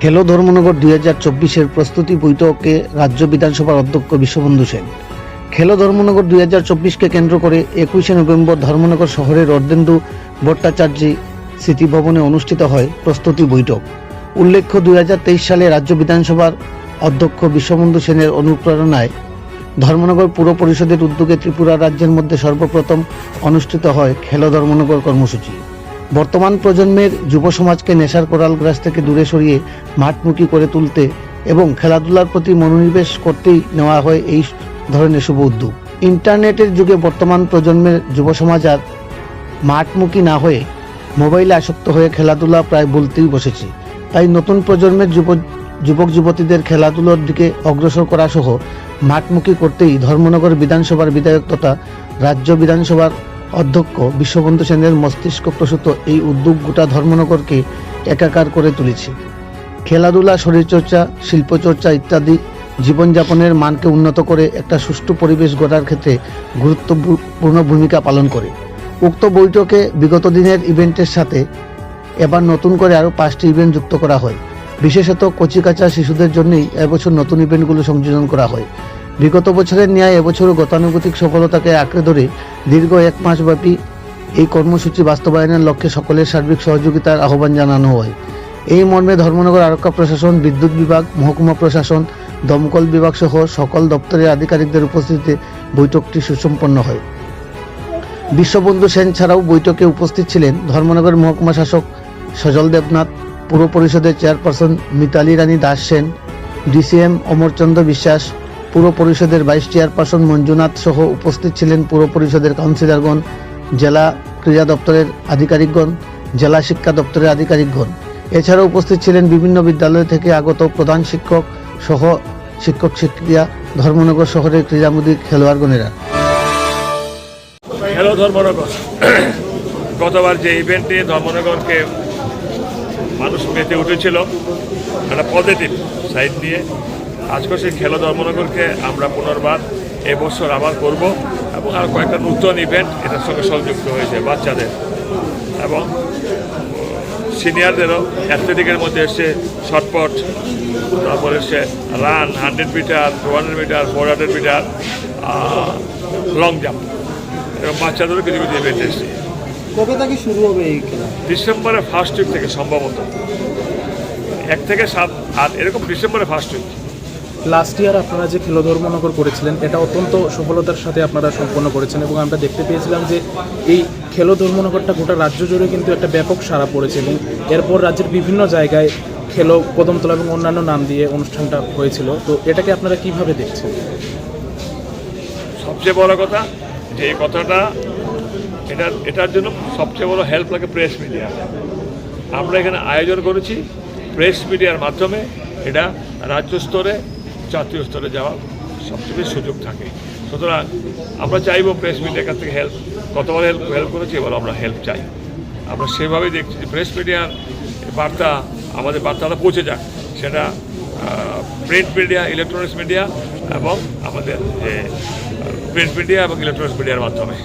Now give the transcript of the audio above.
খেলো ধর্মনগর 2024-এর প্রস্তুতি বৈঠকে রাজ্য বিধানসভার অধ্যক্ষ বিশ্ববন্ধু সেন। খেলো ধর্মনগর 2024-কে কেন্দ্র করে 21শে নভেম্বর ধর্মনগর শহরের অর্ধেন্দু ভট্টাচার্য স্মৃতি ভবনে অনুষ্ঠিত হয় প্রস্তুতি বৈঠক। উল্লেখ্য, 2023 সালে রাজ্য বিধানসভার অধ্যক্ষ বিশ্ববন্ধু সেনের অনুপ্রেরণায় ধর্মনগর পুর পরিষদের উদ্যোগে ত্রিপুরা রাজ্যের মধ্যে সর্বপ্রথম অনুষ্ঠিত হয় খেলো ধর্মনগর কর্মসূচি। বর্তমান প্রজন্মের যুব সমাজকে নেশার করাল গ্রাস থেকে দূরে সরিয়ে মাঠমুখী করে তুলতে এবং খেলাধুলার প্রতি মনোনিবেশ করতেই নেওয়া হয় এই ধরনের শুভ উদ্যোগ। ইন্টারনেটের যুগে বর্তমান প্রজন্মের যুব সমাজ আর মাঠমুখী না হয়ে মোবাইলে আসক্ত হয়ে খেলাধুলা প্রায় ভুলতেই বসেছে। তাই নতুন প্রজন্মের যুবক যুবতীদের খেলাধুলার দিকে অগ্রসর করা সহ মাঠমুখী করতেই ধর্মনগর বিধানসভার বিধায়ক তথা রাজ্য বিধানসভার অধ্যক্ষ বিশ্ববন্ধু সেনের মস্তিষ্ক প্রসূত এই উদ্যোগ গোটা ধর্মনগরকে একাকার করে তুলেছে। খেলাধুলা, শরীরচর্চা, শিল্পচর্চা ইত্যাদি জীবনযাপনের মানকে উন্নত করে একটা সুষ্ঠু পরিবেশ গড়ার ক্ষেত্রে গুরুত্বপূর্ণ ভূমিকা পালন করে। উক্ত বৈঠকে বিগত দিনের ইভেন্টের সাথে এবার নতুন করে আরও 5টি ইভেন্ট যুক্ত করা হয়। বিশেষত কচিকাঁচা শিশুদের জন্যই এবছর নতুন ইভেন্টগুলো সংযোজন করা হয়। বিগত বছরের ন্যায় এবছরও গতানুগতিক সফলতাকে আঁকড়ে ধরে দীর্ঘ 1 মাস ব্যাপী এই কর্মসূচি বাস্তবায়নের লক্ষ্যে সকলের সার্বিক সহযোগিতার আহ্বান জানানো হয়। এই মর্মে ধর্মনগর আরক্ষা প্রশাসন, বিদ্যুৎ বিভাগ, মহকুমা প্রশাসন, দমকল বিভাগ সহ সকল দপ্তরের আধিকারিকদের উপস্থিতিতে বৈঠকটি সুসম্পন্ন হয়। বিশ্ববন্ধু সেন ছাড়াও বৈঠকে উপস্থিত ছিলেন ধর্মনগর মহকুমা শাসক সজল দেবনাথ, পুর পরিষদের চেয়ারপারসন মিতালি রানী দাস সেন, ডিসিএম অমরচন্দ্র বিশ্বাস, পুর পরিষদের ভাইস চেয়ারপারসন মঞ্জুনাথ সহ উপস্থিত ছিলেন পুর পরিষদের কাউন্সিলরগণ, জেলা ক্রীড়া দপ্তরের আধিকারিকগণ, জেলা শিক্ষা দপ্তরের আধিকারিকগণ। এছাড়াও উপস্থিত ছিলেন বিভিন্ন বিদ্যালয় থেকে আগত প্রধান শিক্ষক সহ শিক্ষক শিক্ষিকা, ধর্মনগর শহরের ক্রীড়ামোদী খেলোয়াড়গণেরা। খেলো ধর্মনগর গতবার যে ইভেন্টে ধর্মনগরকে মানুষ মেতে উঠেছিল একটা পজিটিভ সাইড নিয়ে, আজকে সেই খেলো ধর্মনগরকে আমরা পুনর্বার এবছর আবার করব এবং আর কয়েকটা নতুন ইভেন্ট এটার সঙ্গে সংযুক্ত হয়েছে বাচ্চাদের এবং সিনিয়রদেরও। অ্যাথলেটিকের মধ্যে এসছে শর্টপট, তারপরে এসছে run, 100 metre, 200 metre, 400 metre, long jump এবং বাচ্চাদেরও কিছু কিছু ইভেন্ট এসছে। কবে থেকে শুরু হবে এই খেলা? ডিসেম্বরের ফার্স্ট উইক থেকে সম্ভবত 1 থেকে 7, আর এরকম ডিসেম্বরের ফার্স্ট উইক। লাস্ট ইয়ার আপনারা যে খেলো ধর্মনগর করেছিলেন এটা অত্যন্ত সফলতার সাথে আপনারা সম্পন্ন করেছেন এবং আমরা দেখতে পেয়েছিলাম যে এই খেলো ধর্মনগরটা গোটা রাজ্য জুড়ে কিন্তু একটা ব্যাপক সাড়া পড়েছে এবং এরপর রাজ্যের বিভিন্ন জায়গায় খেলো কদমতলা এবং অন্যান্য নাম দিয়ে অনুষ্ঠানটা হয়েছিল। তো এটাকে আপনারা কিভাবে দেখছেন? সবচেয়ে বড় কথা যে এই কথাটা এটার জন্য সবচেয়ে বড় হেল্প লাগে প্রেস মিডিয়া। আমরা এখানে আয়োজন করেছি প্রেস মিডিয়ার মাধ্যমে, এটা রাজ্য স্তরে জাতীয় স্তরে যাওয়ার সবচেয়ে বেশি সুযোগ থাকে। সুতরাং আমরা চাইব প্রেস মিডিয়ার কাছ থেকে হেল্প। কতবার হেল্প করেছি, এবার আমরা হেল্প চাই। আমরা সেভাবেই দেখছি যে প্রেস মিডিয়ার বার্তা, আমাদের বার্তাটা পৌঁছে যাক, সেটা প্রিন্ট মিডিয়া, ইলেকট্রনিক্স মিডিয়া এবং আমাদের যে প্রিন্ট মিডিয়া এবং ইলেকট্রনিক্স মিডিয়ার মাধ্যমে।